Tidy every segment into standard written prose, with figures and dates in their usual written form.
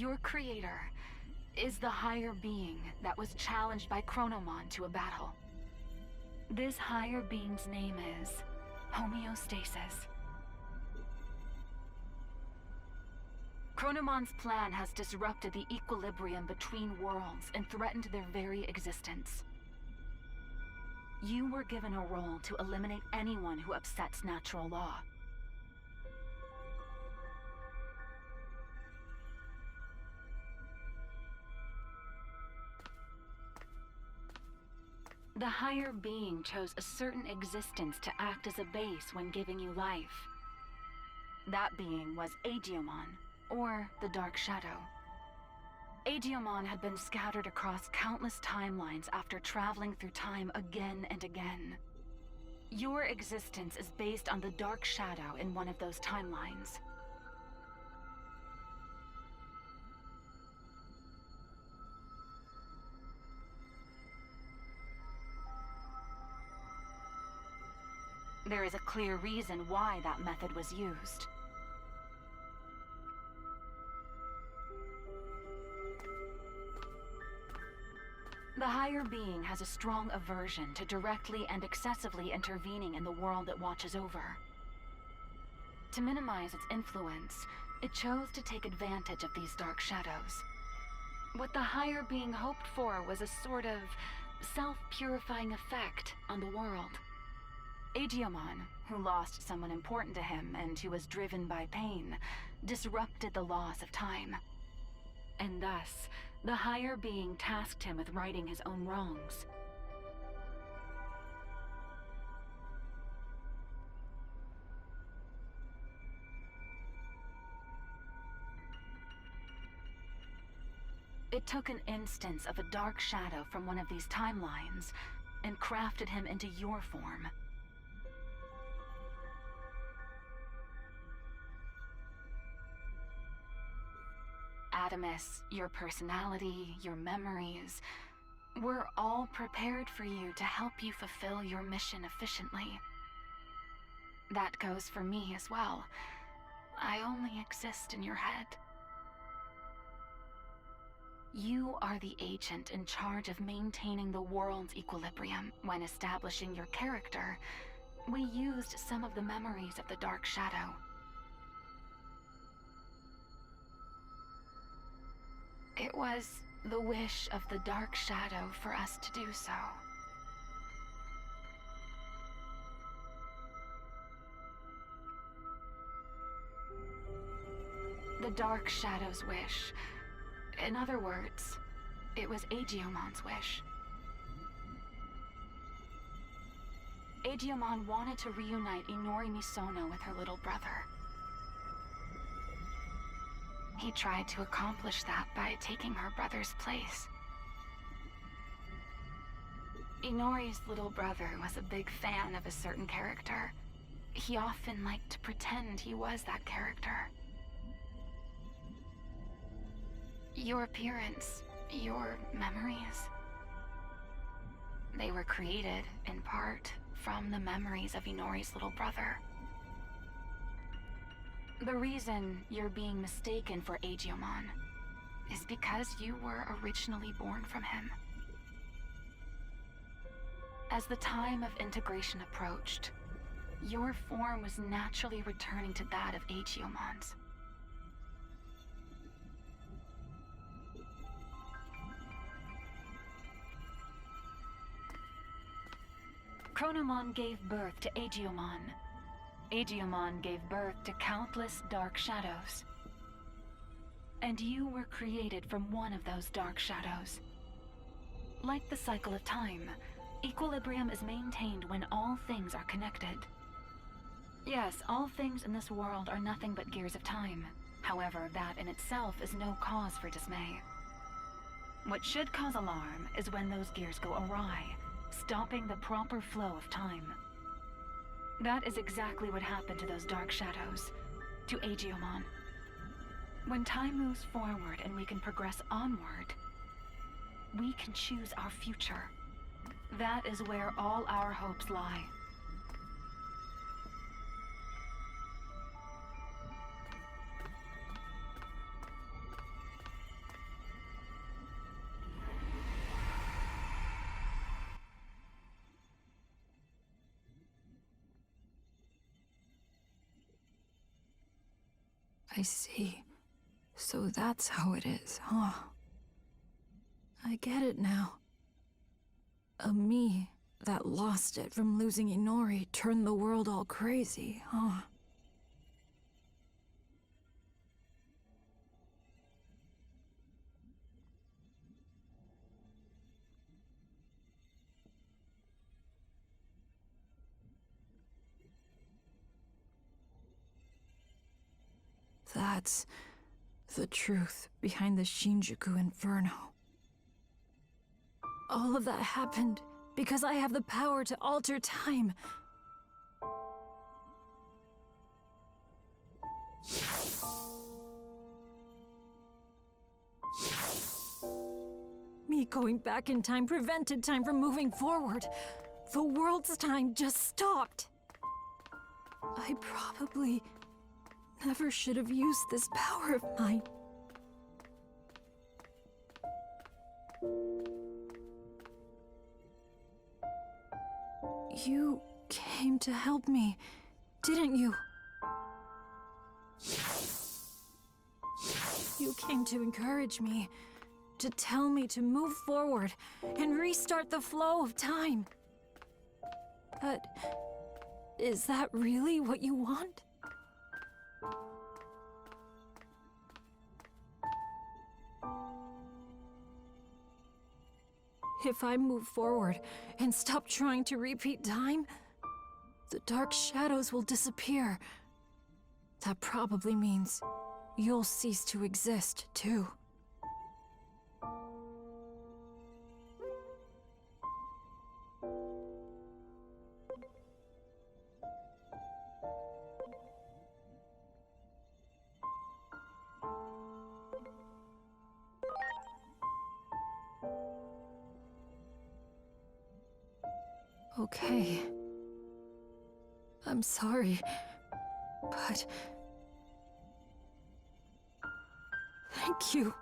Your creator is the higher being that was challenged by Chronomon to a battle. This higher being's name is Homeostasis. Chronomon's plan has disrupted the equilibrium between worlds and threatened their very existence. You were given a role to eliminate anyone who upsets natural law. The higher being chose a certain existence to act as a base when giving you life. That being was Aegeomon, or the Dark Shadow. Aegeomon had been scattered across countless timelines after traveling through time again and again. Your existence is based on the Dark Shadow in one of those timelines. There is a clear reason why that method was used. The higher being has a strong aversion to directly and excessively intervening in the world it watches over. To minimize its influence, it chose to take advantage of these dark shadows. What the higher being hoped for was a sort of self-purifying effect on the world. Aegeomon, who lost someone important to him and who was driven by pain, disrupted the laws of time. And thus, the higher being tasked him with righting his own wrongs. It took an instance of a dark shadow from one of these timelines and crafted him into your form. Adamus, your personality, your memories, were all prepared for you to help you fulfill your mission efficiently. That goes for me as well. I only exist in your head. You are the agent in charge of maintaining the world's equilibrium. When establishing your character, we used some of the memories of the Dark Shadow. It was the wish of the Dark Shadow for us to do so. The Dark Shadow's wish. In other words, it was Aegeomon's wish. Aegeomon wanted to reunite Inori Misono with her little brother. He tried to accomplish that by taking her brother's place. Inori's little brother was a big fan of a certain character. He often liked to pretend he was that character. Your appearance, your memories, they were created, in part, from the memories of Inori's little brother. The reason you're being mistaken for Aegeomon is because you were originally born from him. As the time of integration approached, your form was naturally returning to that of Aegeomon's. Chronomon gave birth to Aegeomon. Aegeomon gave birth to countless dark shadows. And you were created from one of those dark shadows. Like the cycle of time, equilibrium is maintained when all things are connected. Yes, all things in this world are nothing but gears of time. However, that in itself is no cause for dismay. What should cause alarm is when those gears go awry, stopping the proper flow of time. That is exactly what happened to those dark shadows, to Aegeomon. When time moves forward and we can progress onward, we can choose our future. That is where all our hopes lie. I see. So that's how it is, huh? I get it now. A me that lost it from losing Inori turned the world all crazy, huh? That's the truth behind the Shinjuku Inferno. All of that happened because I have the power to alter time. Me going back in time prevented time from moving forward. The world's time just stopped. I probably never should have used this power of mine. You came to help me, didn't you? You came to encourage me, to tell me to move forward and restart the flow of time. But is that really what you want? If I move forward and stop trying to repeat time, the dark shadows will disappear. That probably means you'll cease to exist, too. Okay. I'm sorry, but... thank you.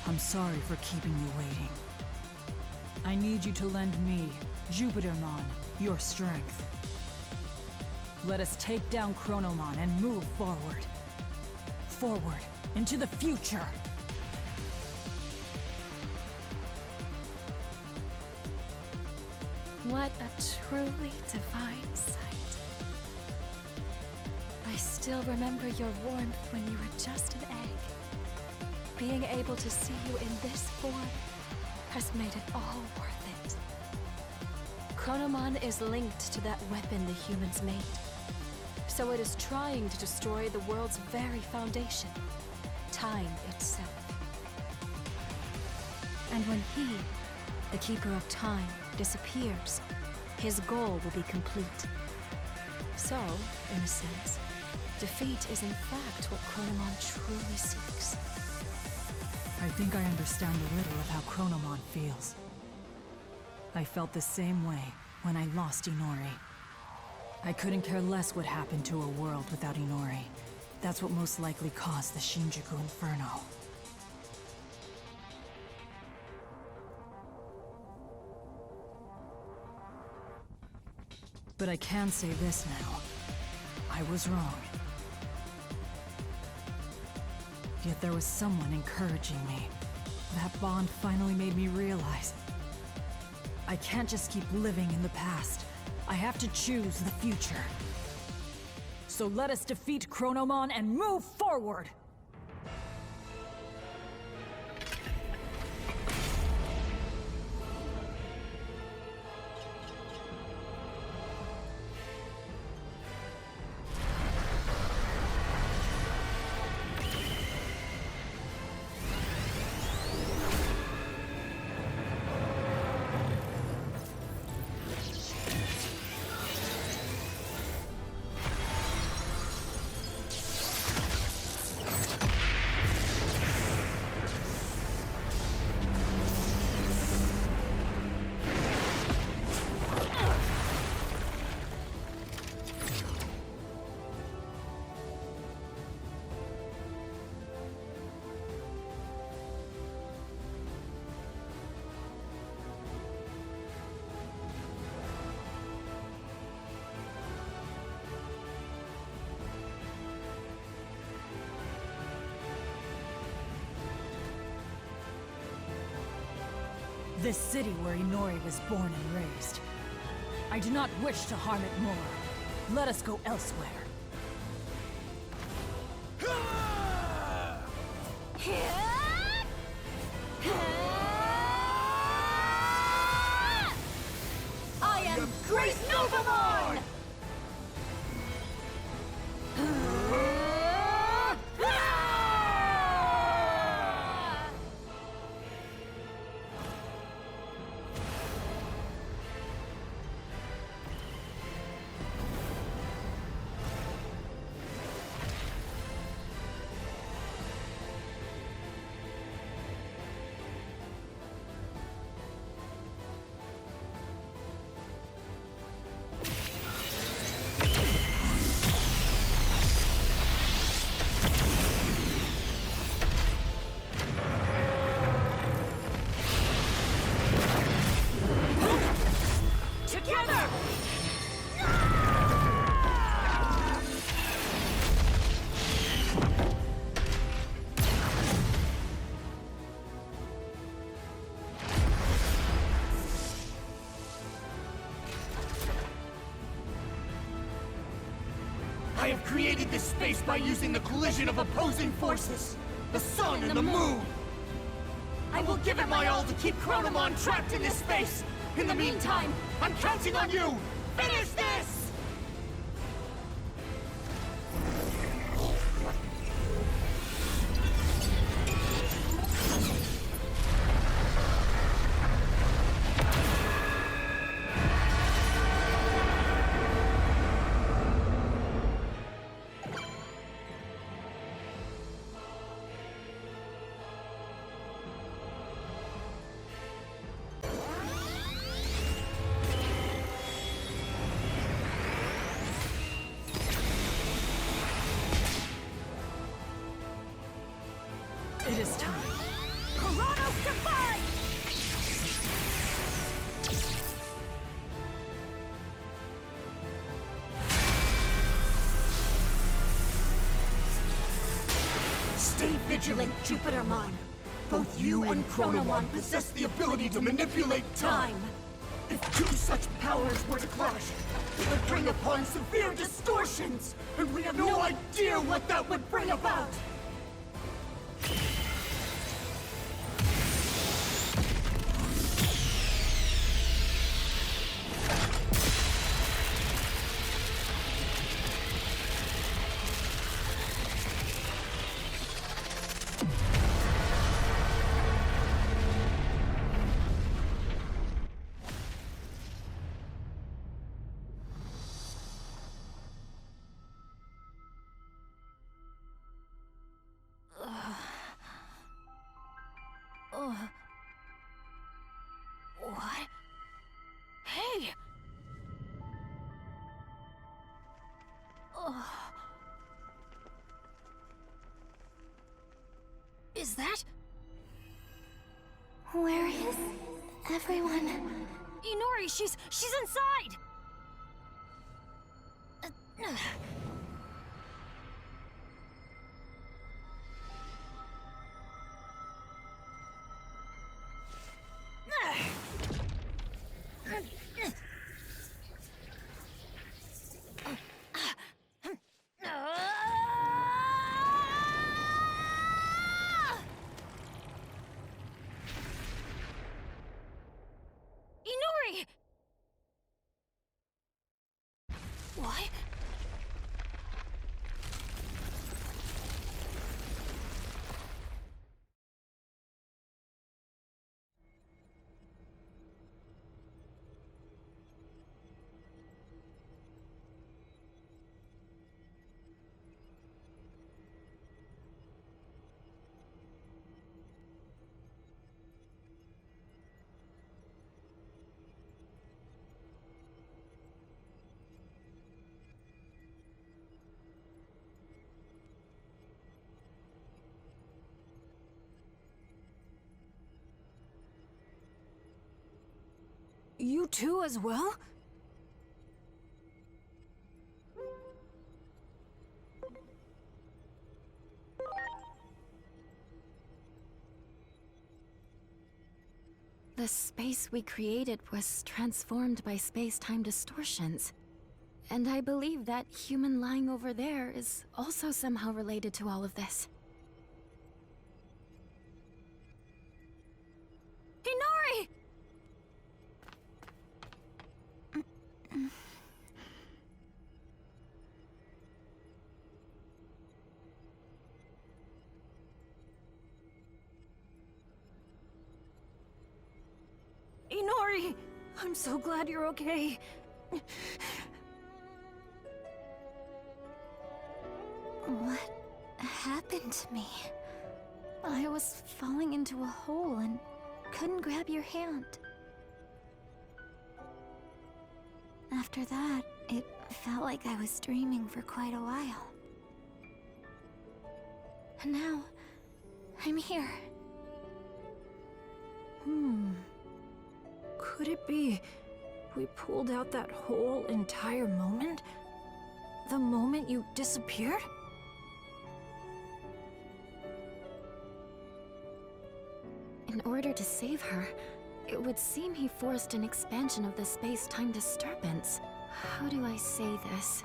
I'm sorry for keeping you waiting. I need you to lend me, Jupitermon, your strength. Let us take down Chronomon and move forward. Forward, into the future! What a truly divine sight. I still remember your warmth when you were just an egg. Being able to see you in this form has made it all worth it. Chronomon is linked to that weapon the humans made. So it is trying to destroy the world's very foundation, time itself. And when he, the Keeper of Time, disappears, his goal will be complete. So, in a sense, defeat is in fact what Chronomon truly seeks. I think I understand a little of how Chronomon feels. I felt the same way when I lost Inori. I couldn't care less what happened to a world without Inori. That's what most likely caused the Shinjuku Inferno. But I can say this now. I was wrong. Yet there was someone encouraging me. That bond finally made me realize I can't just keep living in the past. I have to choose the future. So let us defeat Chronomon and move forward! This city where Inori was born and raised. I do not wish to harm it more. Let us go elsewhere. I am Grace Novamon! I have created this space by using the collision of opposing forces. The sun and the moon. I will give it my all to keep Chronomon trapped in this space. In the meantime, I'm counting on you. Finish this! It is time. Kuranos Defy! Stay vigilant, Jupitermon. Both you and Chronomon possess the ability to manipulate time. If two such powers were to clash, it would bring upon severe distortions, and we have no idea what that would bring about. is that? Where is everyone? Inori, she's inside! Inori! What? You too as well? The space we created was transformed by space-time distortions. And I believe that human lying over there is also somehow related to all of this. Inori! Inori! I'm so glad you're okay. What happened to me? I was falling into a hole and couldn't grab your hand. After that, it felt like I was dreaming for quite a while. And now, I'm here. Could it be we pulled out that whole entire moment? The moment you disappeared? In order to save her, it would seem he forced an expansion of the space-time disturbance. How do I say this?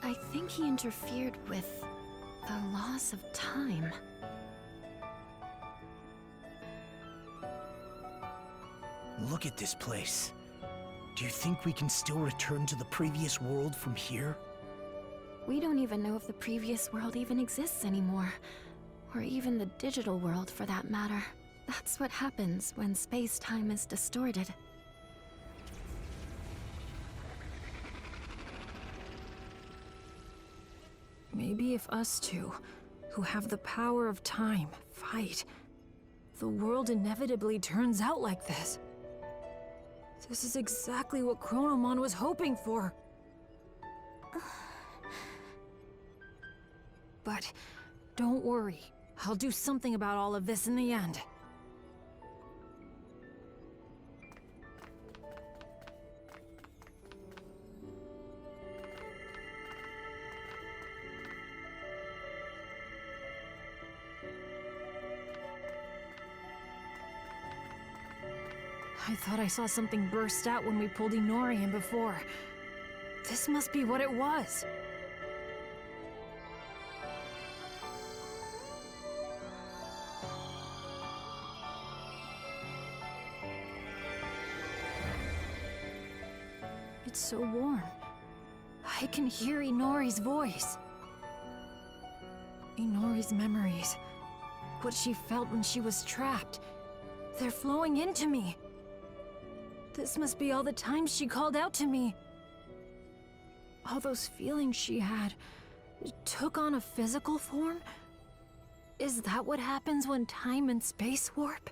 I think he interfered with the laws of time. Look at this place. Do you think we can still return to the previous world from here? We don't even know if the previous world even exists anymore. Or even the digital world, for that matter. That's what happens when space-time is distorted. Maybe if us two, who have the power of time, fight, the world inevitably turns out like this. This is exactly what Chronomon was hoping for. But don't worry. I'll do something about all of this in the end. I thought I saw something burst out when we pulled Inori in before. This must be what it was. It's so warm. I can hear Inori's voice. Inori's memories. What she felt when she was trapped. They're flowing into me. This must be all the times she called out to me. All those feelings she had took on a physical form? Is that what happens when time and space warp?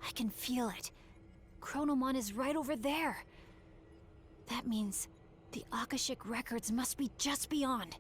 I can feel it. Chronomon is right over there. That means the Akashic records must be just beyond.